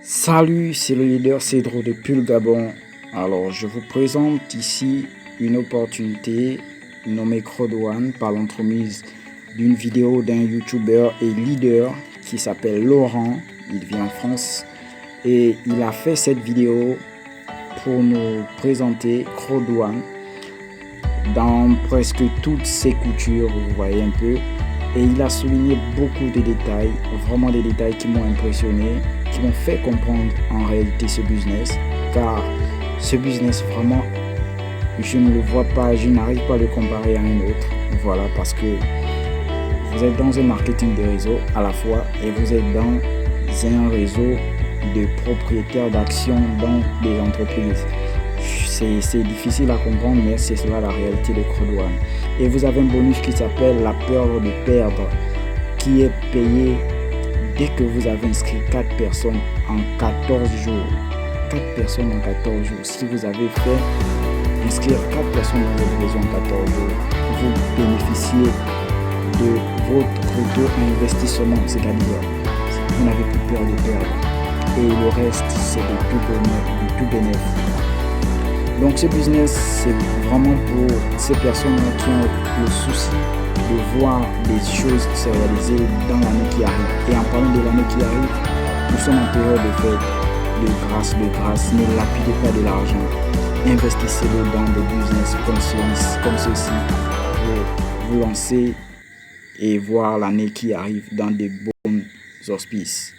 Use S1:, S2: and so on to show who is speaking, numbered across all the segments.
S1: Salut, c'est le leader Cédro depuis le Gabon. Alors, je vous présente ici une opportunité nommée Crowd1 par l'entremise d'une vidéo d'un YouTuber et leader qui s'appelle Laurent. Il vit en France et il a fait cette vidéo pour nous présenter Crowd1 dans presque toutes ses coutures, vous voyez un peu. Et il a souligné beaucoup de détails, vraiment des détails qui m'ont impressionné, qui m'ont fait comprendre en réalité ce business. Car ce business, vraiment, je ne le vois pas, je n'arrive pas à le comparer à un autre. Voilà, parce que vous êtes dans un marketing de réseau à la fois et vous êtes dans un réseau de propriétaires d'actions dans des entreprises. C'est difficile à comprendre, mais c'est cela la réalité de Crowd1. Et vous avez un bonus qui s'appelle la peur de perdre, qui est payé dès que vous avez inscrit 4 personnes en 14 jours. 4 personnes en 14 jours. Si vous avez fait inscrire 4 personnes dans votre réseau en 14 jours, vous bénéficiez de votre retour à investissement, c'est-à-dire vous n'avez plus peur de perdre. Et le reste, c'est de tout bonheur, de tout bénéfice. Donc ce business, c'est vraiment pour ces personnes qui ont le souci de voir des choses se réaliser dans l'année qui arrive. Et en parlant de l'année qui arrive, nous sommes en période de fête, de grâce. Ne lapidez pas de l'argent. Investissez-le dans des business comme ceci pour vous lancer et voir l'année qui arrive dans des bons auspices.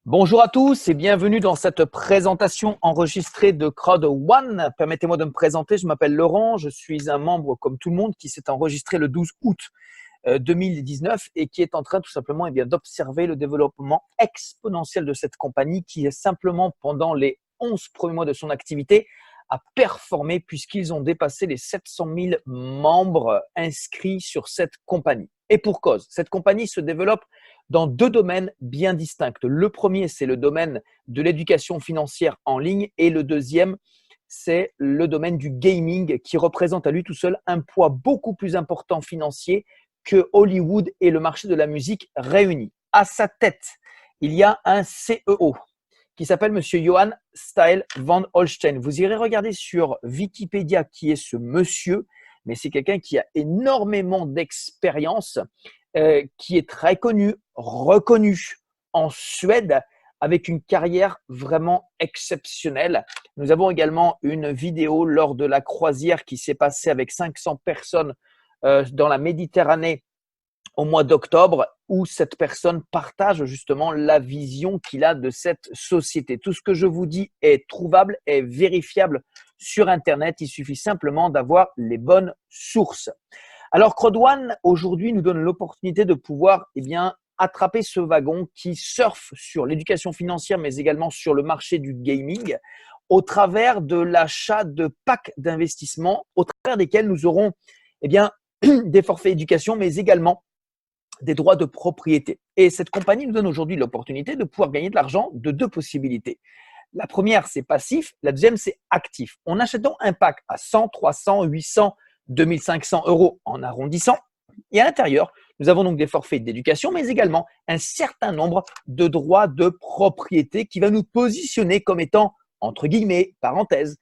S2: Bonjour à tous et bienvenue dans cette présentation enregistrée de Crowd1. Permettez-moi de me présenter, je m'appelle Laurent, je suis un membre comme tout le monde qui s'est enregistré le 12 août 2019 et qui est en train tout simplement d'observer le développement exponentiel de cette compagnie qui est simplement pendant les 11 premiers mois de son activité a performé puisqu'ils ont dépassé les 700 000 membres inscrits sur cette compagnie. Et pour cause, cette compagnie se développe dans deux domaines bien distincts. Le premier, c'est le domaine de l'éducation financière en ligne et le deuxième, c'est le domaine du gaming qui représente à lui tout seul un poids beaucoup plus important financier que Hollywood et le marché de la musique réunis. À sa tête, il y a un CEO qui s'appelle Monsieur Johan Style van Holstein. Vous irez regarder sur Wikipédia qui est ce monsieur, mais c'est quelqu'un qui a énormément d'expérience, qui est très connu, reconnu en Suède, avec une carrière vraiment exceptionnelle. Nous avons également une vidéo lors de la croisière qui s'est passée avec 500 personnes dans la Méditerranée au mois d'octobre, où cette personne partage justement la vision qu'il a de cette société. Tout ce que je vous dis est trouvable, est vérifiable sur Internet. Il suffit simplement d'avoir les bonnes sources. Alors, Crowd1, aujourd'hui, nous donne l'opportunité de pouvoir attraper ce wagon qui surfe sur l'éducation financière, mais également sur le marché du gaming, au travers de l'achat de packs d'investissement, au travers desquels nous aurons des forfaits éducation, mais également des droits de propriété. Et cette compagnie nous donne aujourd'hui l'opportunité de pouvoir gagner de l'argent de deux possibilités. La première, c'est passif. La deuxième, c'est actif. En achetant un pack à 100, 300, 800, 2500 euros en arrondissant. Et à l'intérieur, nous avons donc des forfaits d'éducation, mais également un certain nombre de droits de propriété qui va nous positionner comme étant, entre guillemets, parenthèse,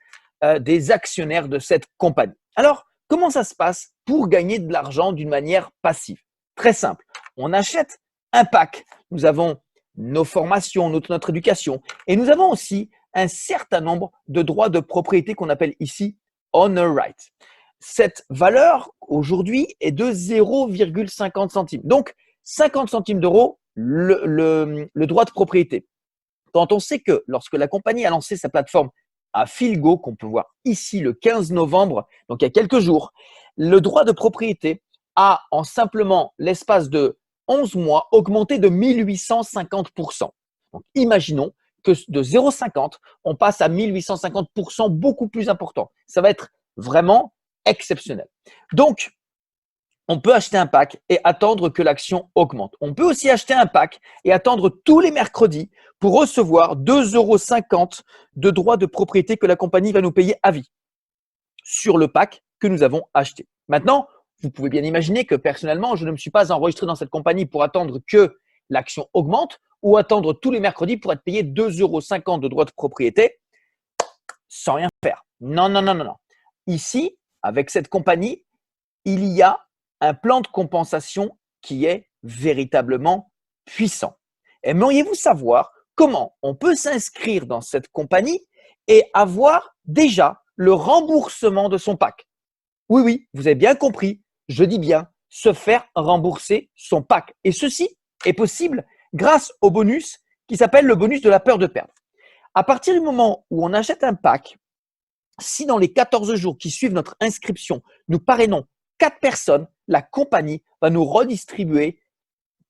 S2: des actionnaires de cette compagnie. Alors, comment ça se passe pour gagner de l'argent d'une manière passive? Très simple. On achète un pack. Nous avons nos formations, notre éducation. Et nous avons aussi un certain nombre de droits de propriété qu'on appelle ici Honor Right. Cette valeur aujourd'hui est de 0,50 centimes. Donc, 50 centimes d'euros, le droit de propriété. Quand on sait que lorsque la compagnie a lancé sa plateforme à Philgo, qu'on peut voir ici le 15 novembre, donc il y a quelques jours, le droit de propriété a en simplement l'espace de 11 mois augmenté de 1850%. Donc, imaginons que de 0,50, on passe à 1850%, beaucoup plus important. Ça va être vraiment exceptionnel. Donc, on peut acheter un pack et attendre que l'action augmente. On peut aussi acheter un pack et attendre tous les mercredis pour recevoir 2,50 € de droits de propriété que la compagnie va nous payer à vie sur le pack que nous avons acheté. Maintenant, vous pouvez bien imaginer que personnellement, je ne me suis pas enregistré dans cette compagnie pour attendre que l'action augmente ou attendre tous les mercredis pour être payé 2,50 € de droits de propriété sans rien faire. Non, non, non, non, non. Ici, avec cette compagnie, il y a un plan de compensation qui est véritablement puissant. Aimeriez-vous savoir comment on peut s'inscrire dans cette compagnie et avoir déjà le remboursement de son pack? Oui, oui, vous avez bien compris, je dis bien se faire rembourser son pack. Et ceci est possible grâce au bonus qui s'appelle le bonus de la peur de perdre. À partir du moment où on achète un pack, si dans les 14 jours qui suivent notre inscription, nous parrainons 4 personnes, la compagnie va nous redistribuer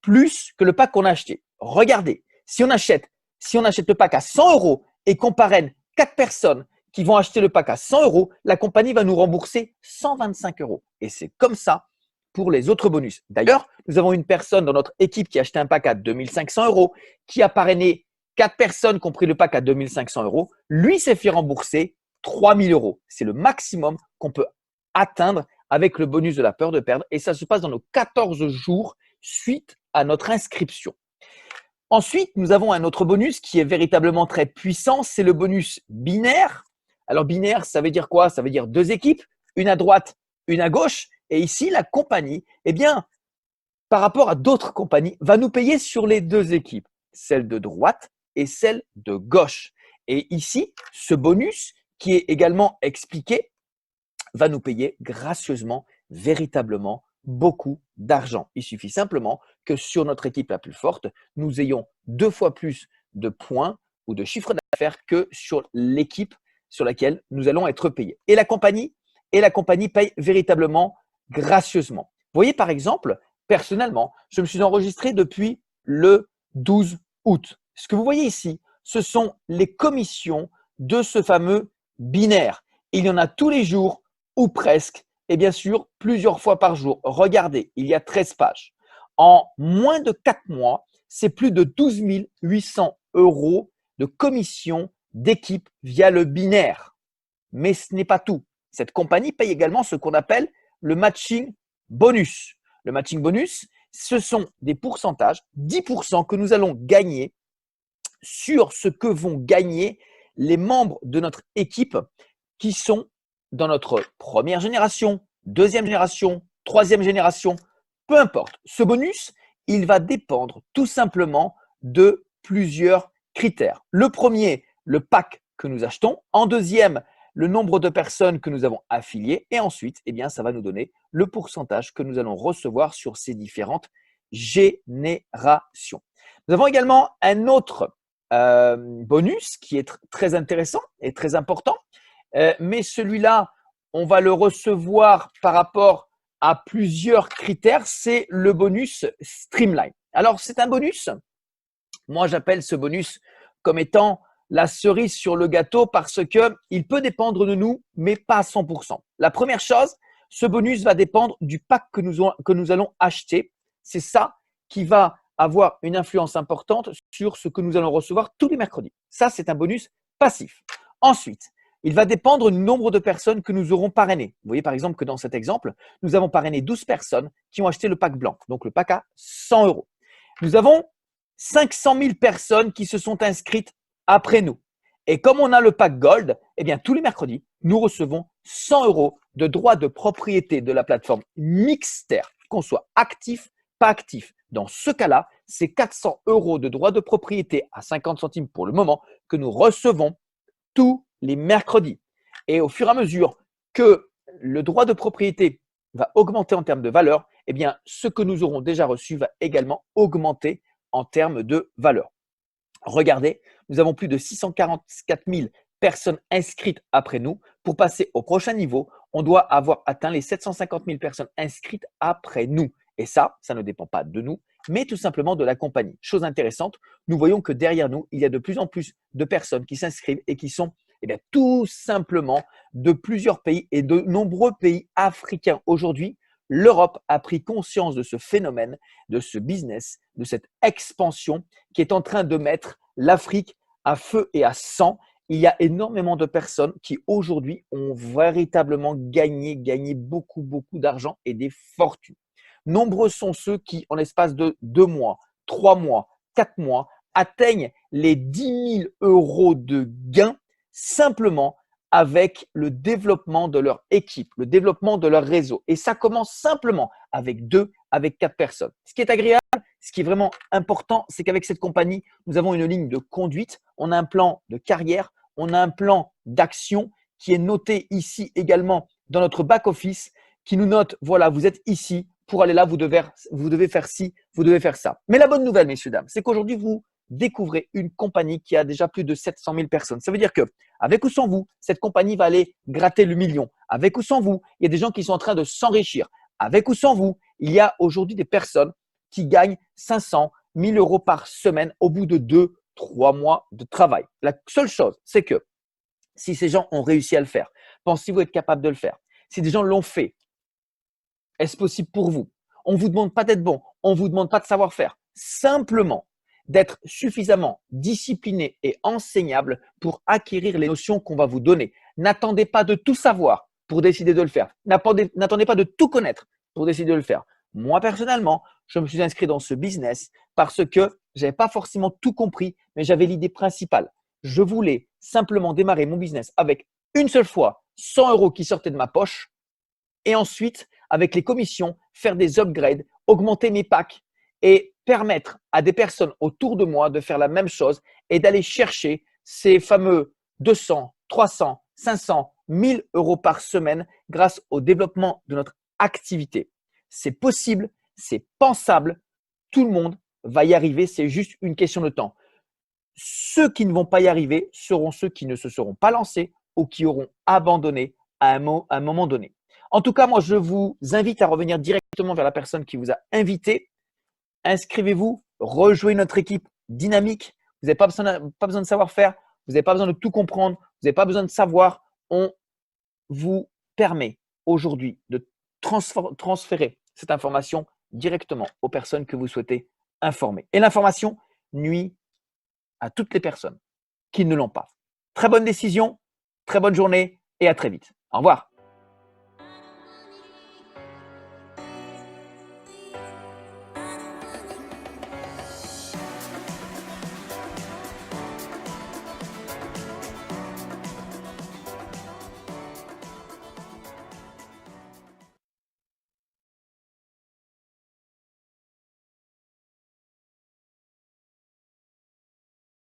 S2: plus que le pack qu'on a acheté. Regardez, si on achète le pack à 100 € et qu'on parraine 4 personnes qui vont acheter le pack à 100 €, la compagnie va nous rembourser 125 €. Et c'est comme ça pour les autres bonus. D'ailleurs, nous avons une personne dans notre équipe qui a acheté un pack à 2500 €, qui a parrainé 4 personnes qui ont pris le pack à 2500 €. Lui s'est fait rembourser 3000 €. C'est le maximum qu'on peut atteindre avec le bonus de la peur de perdre. Et ça se passe dans nos 14 jours suite à notre inscription. Ensuite, nous avons un autre bonus qui est véritablement très puissant, c'est le bonus binaire. Alors binaire, ça veut dire quoi? Ça veut dire 2 équipes, une à droite, une à gauche. Et ici, la compagnie, eh bien, par rapport à d'autres compagnies, va nous payer sur les 2 équipes, celle de droite et celle de gauche. Et ici, ce bonus, qui est également expliqué, va nous payer gracieusement, véritablement, beaucoup d'argent. Il suffit simplement que sur notre équipe la plus forte, nous ayons 2 fois plus de points ou de chiffre d'affaires que sur l'équipe sur laquelle nous allons être payés. Et la compagnie paye véritablement gracieusement. Vous voyez, par exemple, personnellement, je me suis enregistré depuis le 12 août. Ce que vous voyez ici, ce sont les commissions de ce fameux binaire. Il y en a tous les jours ou presque, et bien sûr, plusieurs fois par jour. Regardez, il y a 13 pages. En moins de 4 mois, c'est plus de 12 800 € de commission d'équipe via le binaire. Mais ce n'est pas tout. Cette compagnie paye également ce qu'on appelle le matching bonus. Le matching bonus, ce sont des pourcentages, 10% que nous allons gagner sur ce que vont gagner les membres de notre équipe qui sont dans notre première génération, deuxième génération, troisième génération, peu importe. Ce bonus, il va dépendre tout simplement de plusieurs critères. Le premier, le pack que nous achetons. En deuxième, le nombre de personnes que nous avons affiliées. Et ensuite, eh bien, ça va nous donner le pourcentage que nous allons recevoir sur ces différentes générations. Nous avons également un autre bonus qui est très intéressant et très important. Mais celui-là, on va le recevoir par rapport à plusieurs critères. C'est le bonus Streamline. Alors, c'est un bonus. Moi, j'appelle ce bonus comme étant la cerise sur le gâteau parce qu'il peut dépendre de nous, mais pas à 100%. La première chose, ce bonus va dépendre du pack que nous allons acheter. C'est ça qui va avoir une influence importante sur ce que nous allons recevoir tous les mercredis. Ça, c'est un bonus passif. Ensuite, il va dépendre du nombre de personnes que nous aurons parrainées. Vous voyez par exemple que dans cet exemple, nous avons parrainé 12 personnes qui ont acheté le pack blanc, donc le pack à 100 €. Nous avons 500 000 personnes qui se sont inscrites après nous. Et comme on a le pack Gold, eh bien, tous les mercredis, nous recevons 100 € de droits de propriété de la plateforme Mixter, qu'on soit actif, pas actif. Dans ce cas-là, c'est 400 € de droits de propriété à 50 centimes pour le moment que nous recevons tous les mercredis. Et au fur et à mesure que le droit de propriété va augmenter en termes de valeur, eh bien, ce que nous aurons déjà reçu va également augmenter en termes de valeur. Regardez, nous avons plus de 644 000 personnes inscrites après nous. Pour passer au prochain niveau, on doit avoir atteint les 750 000 personnes inscrites après nous. Et ça ne dépend pas de nous, mais tout simplement de la compagnie. Chose intéressante, nous voyons que derrière nous, il y a de plus en plus de personnes qui s'inscrivent et qui sont tout simplement de plusieurs pays et de nombreux pays africains. Aujourd'hui, l'Europe a pris conscience de ce phénomène, de ce business, de cette expansion qui est en train de mettre l'Afrique à feu et à sang. il y a énormément de personnes qui aujourd'hui ont véritablement gagné beaucoup, beaucoup d'argent et des fortunes. Nombreux sont ceux qui, en l'espace de 2 mois, 3 mois, 4 mois, atteignent les 10 000 € de gains simplement avec le développement de leur équipe, le développement de leur réseau. Et ça commence simplement avec 2, avec 4 personnes. Ce qui est agréable, ce qui est vraiment important, c'est qu'avec cette compagnie, nous avons une ligne de conduite, on a un plan de carrière, on a un plan d'action qui est noté ici également dans notre back-office, qui nous note, voilà, vous êtes ici, pour aller là, vous devez faire ci, vous devez faire ça. Mais la bonne nouvelle, messieurs, dames, c'est qu'aujourd'hui, vous découvrez une compagnie qui a déjà plus de 700 000 personnes. Ça veut dire que, avec ou sans vous, cette compagnie va aller gratter le million. Avec ou sans vous, il y a des gens qui sont en train de s'enrichir. Avec ou sans vous, il y a aujourd'hui des personnes qui gagnent 500 000 € par semaine au bout de 2, 3 mois de travail. La seule chose, c'est que si ces gens ont réussi à le faire, pensez-vous être capable de le faire? Si des gens l'ont fait, est-ce possible pour vous? On ne vous demande pas d'être bon, on ne vous demande pas de savoir-faire. Simplement d'être suffisamment discipliné et enseignable pour acquérir les notions qu'on va vous donner. N'attendez pas de tout savoir pour décider de le faire. N'attendez pas de tout connaître pour décider de le faire. Moi, personnellement, je me suis inscrit dans ce business parce que je n'avais pas forcément tout compris, mais j'avais l'idée principale. Je voulais simplement démarrer mon business avec une seule fois 100 € qui sortaient de ma poche et ensuite, avec les commissions, faire des upgrades, augmenter mes packs et permettre à des personnes autour de moi de faire la même chose et d'aller chercher ces fameux 200, 300, 500, 1000 € par semaine grâce au développement de notre activité. C'est possible, c'est pensable, tout le monde va y arriver, c'est juste une question de temps. Ceux qui ne vont pas y arriver seront ceux qui ne se seront pas lancés ou qui auront abandonné à un moment donné. En tout cas, moi, je vous invite à revenir directement vers la personne qui vous a invité. Inscrivez-vous, rejoignez notre équipe dynamique. Vous n'avez pas besoin de savoir-faire, vous n'avez pas besoin de tout comprendre, vous n'avez pas besoin de savoir. On vous permet aujourd'hui de transférer cette information directement aux personnes que vous souhaitez informer. Et l'information nuit à toutes les personnes qui ne l'ont pas. Très bonne décision, très bonne journée et à très vite. Au revoir.